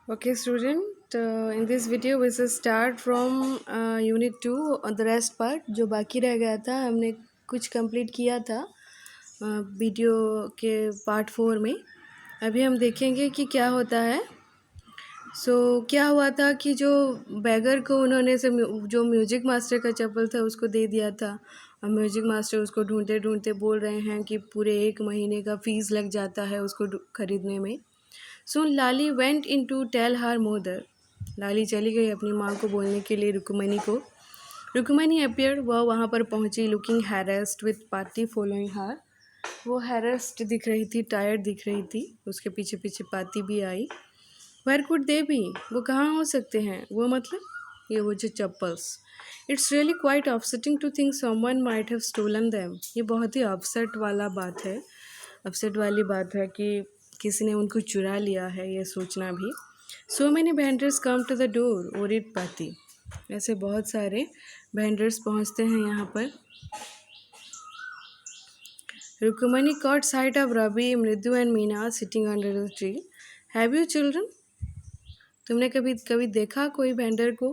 Okay, student, in this video we will start from unit 2 on the rest part जो बाकी रह गया था हमने कुछ कंप्लीट किया था वीडियो के पार्ट 4 में। अभी हम देखेंगे कि क्या होता है। क्या हुआ था कि जो बैगर को उन्होंने जो म्यूजिक मास्टर का चप्पल था उसको दे दिया था और म्यूजिक मास्टर उसको ढूंढते ढूंढते बोल रहे हैं कि पूरे 1 महीने का फीस लग जाता है उसको खरीदने में। Soon Lali went in to tell her mother. लाली चली गई अपनी माँ को बोलने के लिए रुक्मणी को। रुक्मणी appeared, वह वहाँ पर पहुँची looking harassed with पाती following her. वो harassed दिख रही थी, tired दिख रही थी, उसके पीछे पीछे पाती भी आई। Where could they be? वो कहाँ हो सकते हैं? वो मतलब ये वो जो chappals. It's really quite upsetting to think someone might have stolen them. ये बहुत ही अपसेट वाला बात है, अपसेट वाली बात है कि किसी ने उनको चुरा लिया है, ये सोचना भी। So many vendors come to the door ओरिड पाती। ऐसे बहुत सारे वेंडर्स पहुंचते हैं यहाँ पर। Rukmani caught sight of Ravi, Mridu and Meena sitting under the tree. Have you children? तुमने कभी कभी देखा कोई वेंडर को,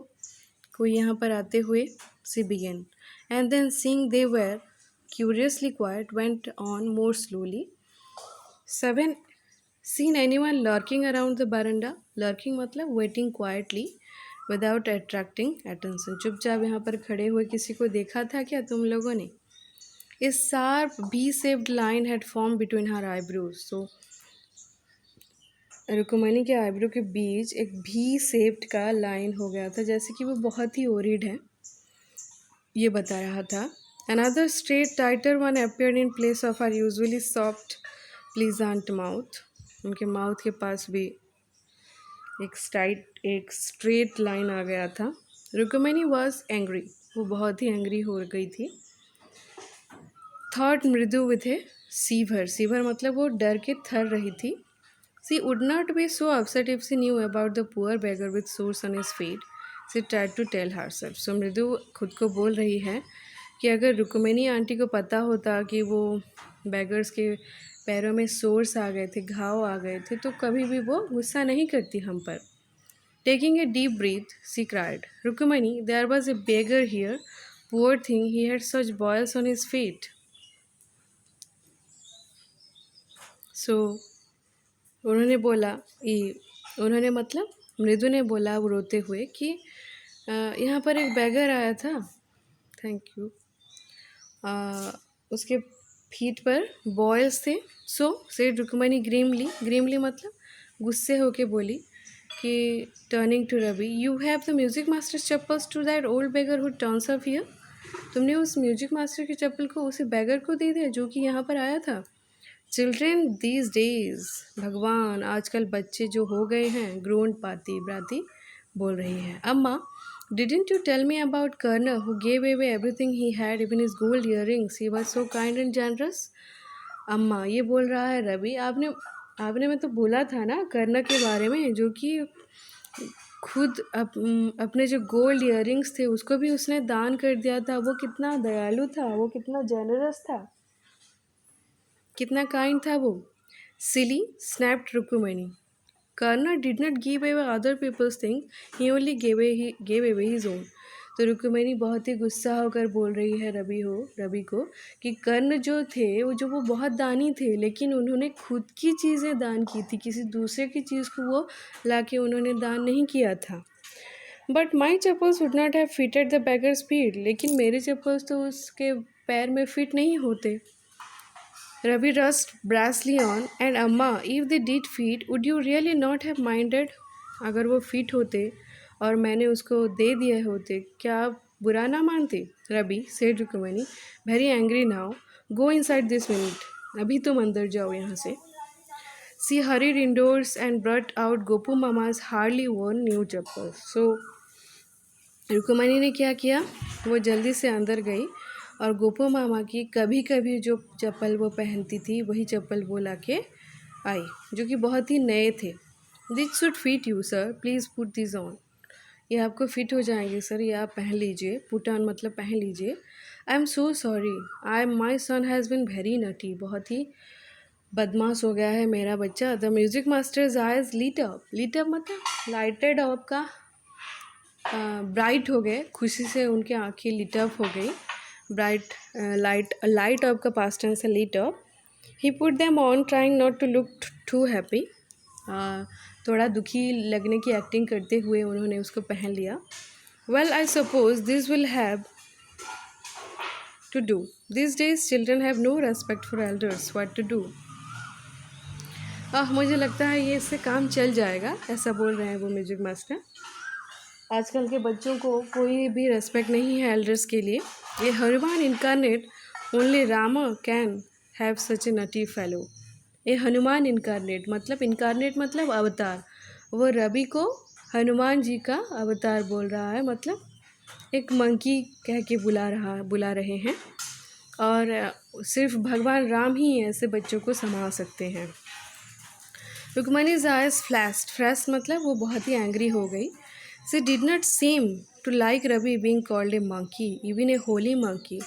कोई यहाँ पर आते हुए? She began and then seeing they were curiously quiet went on more slowly. Seven seen anyone lurking around the veranda? Lurking मतलब waiting quietly without attracting attention. चुपचाप यहाँ पर खड़े हुए किसी को देखा था क्या तुम लोगों ने? A sharp V-shaped line had formed between her eyebrows. So Rukmini के आईब्रो के बीच एक भी शेप्ड का लाइन हो गया था, जैसे कि वो बहुत ही ओरिड है, ये बता रहा था। Another straight tighter one appeared in place of her usually soft pleasant mouth. उनके माउथ के पास भी एक स्ट्रेट लाइन आ गया था। रुक्मणी वॉज एंग्री, वो बहुत ही एंग्री हो गई थी। थॉट मृदु विथ ए सीवर, सीवर मतलब वो डर के थर रही थी। She would not be so upset if she knew about the poor beggar with sores on his feet. She tried to tell herself. So Mridu खुद को बोल रही है कि अगर रुक्मणी आंटी को पता होता कि वो बैगर्स के पैरों में सोर्स आ गए थे, घाव आ गए थे, तो कभी भी वो गुस्सा नहीं करती हम पर। Taking a deep breath she cried, Rukmani there was a beggar here, poor thing, he had such boils on his feet. So उन्होंने बोला, उन्होंने मतलब मृदु ने बोला वो रोते हुए कि यहाँ पर एक बैगर आया था, थैंक यू, उसके फीट पर बॉयल्स थे। सो सेड रुक्मणी ग्रीमली, ग्रीमली मतलब गुस्से होके बोली कि turning to Ravi, you have the music master chappals to that old beggar who turns up here. तुमने उस म्यूजिक मास्टर के चप्पल को उसी बैगर को दे दिया जो कि यहाँ पर आया था। चिल्ड्रेन दीज डेज, भगवान आजकल बच्चे जो हो गए हैं, ग्रोन पाती ब्राती बोल रही है। अम्मा, didn't you tell me about Karna who gave away everything he had, even his gold earrings? He was so kind and generous. अम्मा, ये बोल रहा है रवि, आपने आपने मैं तो बोला था ना कर्ण के बारे में, जो कि खुद अपने जो गोल्ड इयररिंग्स थे उसको भी उसने दान कर दिया था। वो कितना दयालु था, वो कितना जेनरस था, कितना काइंड था वो। सिली स्नैप्ड रुक्मणी, कर्नर did not give away other people's thing, he only gave away his own. तो रुक्मणी बहुत ही गुस्सा होकर बोल रही है रवि को कि कर्ण जो थे वो बहुत दानी थे, लेकिन उन्होंने खुद की चीज़ें दान की थी, किसी दूसरे की चीज़ को वो लाके उन्होंने दान नहीं किया था। But my chappals would not have fitted the beggars feet, लेकिन मेरे चप्पल्स तो उसके पैर में फिट नहीं होते। Ravi rushed brassly on, and Amma, if they did fit, would you really not have minded? अगर वो फिट होते और मैंने उसको दे दिए होते, क्या आप बुरा ना मानते? Ravi said Rukmini, very angry now. Go inside this minute. अभी तुम अंदर जाओ यहाँ से। She hurried indoors and brought out Gopu Mama's hardly worn new chappals. So Rukmini ने क्या किया, वो जल्दी से अंदर गई और गोपू मामा की कभी कभी जो चप्पल वो पहनती थी वही चप्पल वो लाके आई, जो कि बहुत ही नए थे। This should fit you sir, please put this on. ये आपको फिट हो जाएंगे सर, ये आप पहन लीजिए। पुट ऑन मतलब पहन लीजिए। I am so sorry, my son has been very naughty, बहुत ही बदमाश हो गया है मेरा बच्चा। The music master's eyes lit up, lit up मतलब लाइटेड अप का ब्राइट हो गए, खुशी से उनकी आंखें लीट अप हो गई। ब्राइट लाइट अप का पास्ट टेंस है lit up. He put them on trying not to look too happy, थोड़ा दुखी लगने की एक्टिंग करते हुए उन्होंने उसको पहन लिया। Well I suppose this will have to do, this days children have no respect for elders, what to do. मुझे लगता है ये इससे काम चल जाएगा, ऐसा बोल रहे हैं वो म्यूजिक मास्टर। आजकल के बच्चों को कोई भी रेस्पेक्ट नहीं है एल्डर्स के लिए। ये Hanuman incarnate, only Rama can have such A nutty fellow. ये हनुमान इनकारनेट मतलब अवतार। वो रवि को हनुमान जी का अवतार बोल रहा है, मतलब एक मंकी कह के बुला रहे हैं। और सिर्फ भगवान राम ही ऐसे बच्चों को संभाल सकते हैं। रुक्मणीज आइज फ्लैश्ड मतलब वो बहुत ही एंग्री हो गई। She did not seem to like Ravi being called a monkey, even a holy monkey.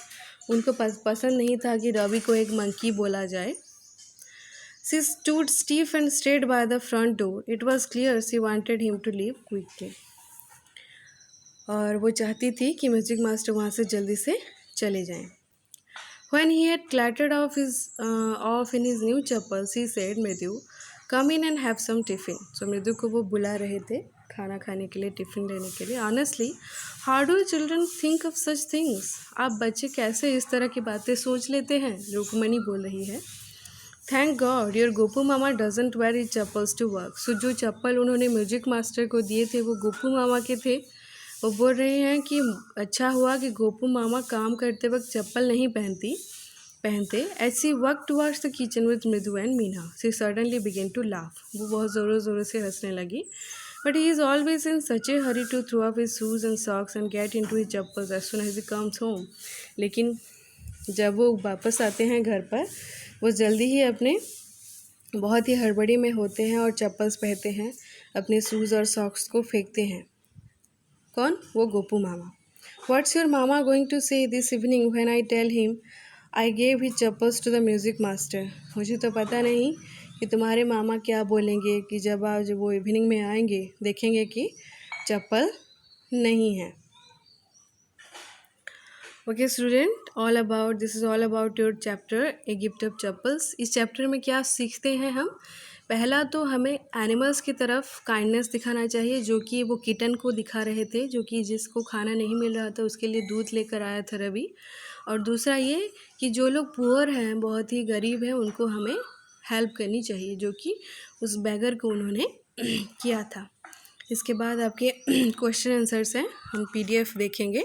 उनको पसंद नहीं था कि रवि को एक मंकी बोला जाए। She stood stiff and stayed by the front door, it was clear she wanted him to leave quickly. और वो चाहती थी कि म्यूजिक मास्टर वहाँ से जल्दी से चले जाएं। When he had clattered off in his new chappals, he said, "Mridhu, come in and have some tiffin." So मृदु को वो बुला रहे थे खाना खाने के लिए, टिफ़िन लेने के लिए। Honestly, how do children think of such things? आप बच्चे कैसे इस तरह की बातें सोच लेते हैं? रुक्मणी बोल रही है। Thank God, your Gopu mama doesn't wear his chappals to work. So जो चप्पल उन्होंने म्यूजिक मास्टर को दिए थे वो गोपू मामा के थे। वो बोल रहे हैं कि अच्छा हुआ कि गोपू मामा काम करते वक्त चप्पल नहीं पहनते। As she walk towards the kitchen with Mridu and Meena, she suddenly begin to laugh. वो बहुत ज़ोरों से हंसने लगी। But he is always in such a hurry to throw up his shoes and socks and get into his chappals as soon as he comes home. लेकिन जब वो वापस आते हैं घर पर, वो जल्दी ही अपने बहुत ही हड़बड़ी में होते हैं और चप्पल्स पहनते हैं, अपने शूज़ और सॉक्स को फेंकते हैं। कौन? वो गोपू मामा। What's your mama going to say this evening when I tell him I gave his chappals to the music master. मुझे तो पता नहीं कि तुम्हारे मामा क्या बोलेंगे कि जब वो इवनिंग में आएंगे, देखेंगे कि चप्पल नहीं है। Okay student, this is all about your chapter a gift of chappals. इस चैप्टर में क्या सीखते हैं हम? पहला तो हमें एनिमल्स की तरफ काइंडनेस दिखाना चाहिए, जो कि वो किटन को दिखा रहे थे, जो कि जिसको खाना नहीं मिल रहा था उसके लिए दूध लेकर आया था रवि। और दूसरा ये कि जो लोग पुअर हैं, बहुत ही गरीब हैं, उनको हमें हेल्प करनी चाहिए, जो कि उस बैगर को उन्होंने किया था। इसके बाद आपके क्वेश्चन आंसर्स हैं, हम PDF देखेंगे।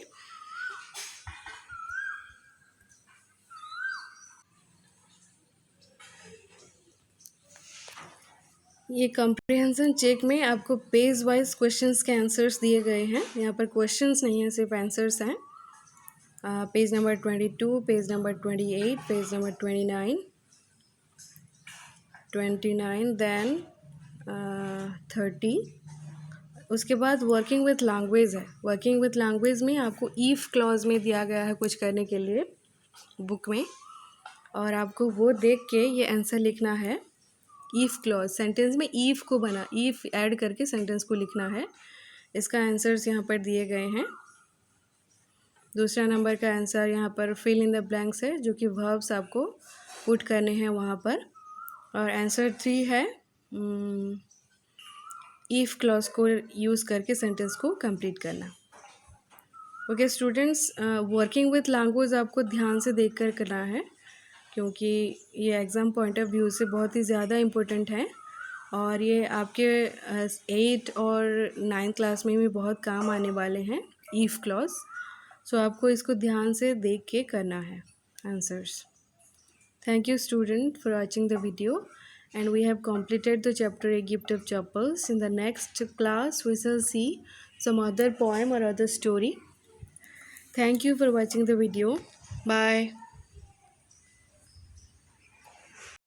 ये कॉम्प्रिहेंशन चेक में आपको पेज वाइज क्वेश्चंस के आंसर्स दिए गए हैं। यहाँ पर क्वेश्चंस नहीं हैं, सिर्फ आंसर्स हैं। Page number 22, page number 28, page number 29, then 30। उसके बाद वर्किंग विथ लैंग्वेज है। वर्किंग विथ लैंग्वेज में आपको ईफ क्लॉज में दिया गया है कुछ करने के लिए बुक में, और आपको वो देख के ये आंसर लिखना है। ईफ क्लॉज सेंटेंस में ईफ को बना, ईफ ऐड करके सेंटेंस को लिखना है। इसका आंसर्स यहाँ पर दिए गए हैं। दूसरा नंबर का आंसर यहाँ पर फिल इन द ब्लैंक्स है, जो कि वर्ब्स आपको पुट करने हैं वहाँ पर। और आंसर 3 है ईफ क्लॉज को यूज़ करके सेंटेंस को कंप्लीट करना। Okay students, working with language आपको ध्यान से देखकर करना है, क्योंकि ये एग्ज़ाम पॉइंट ऑफ व्यू से बहुत ही ज़्यादा इम्पोर्टेंट है, और ये आपके 8 और 9 क्लास में भी बहुत काम आने वाले हैं ईफ क्लॉज। सो आपको इसको ध्यान से देख के करना है answers. Thank you student for watching the video, and we have completed the chapter A Gift of Chapels. In the next class we shall see some other poem or other story. Thank you for watching the video. Bye.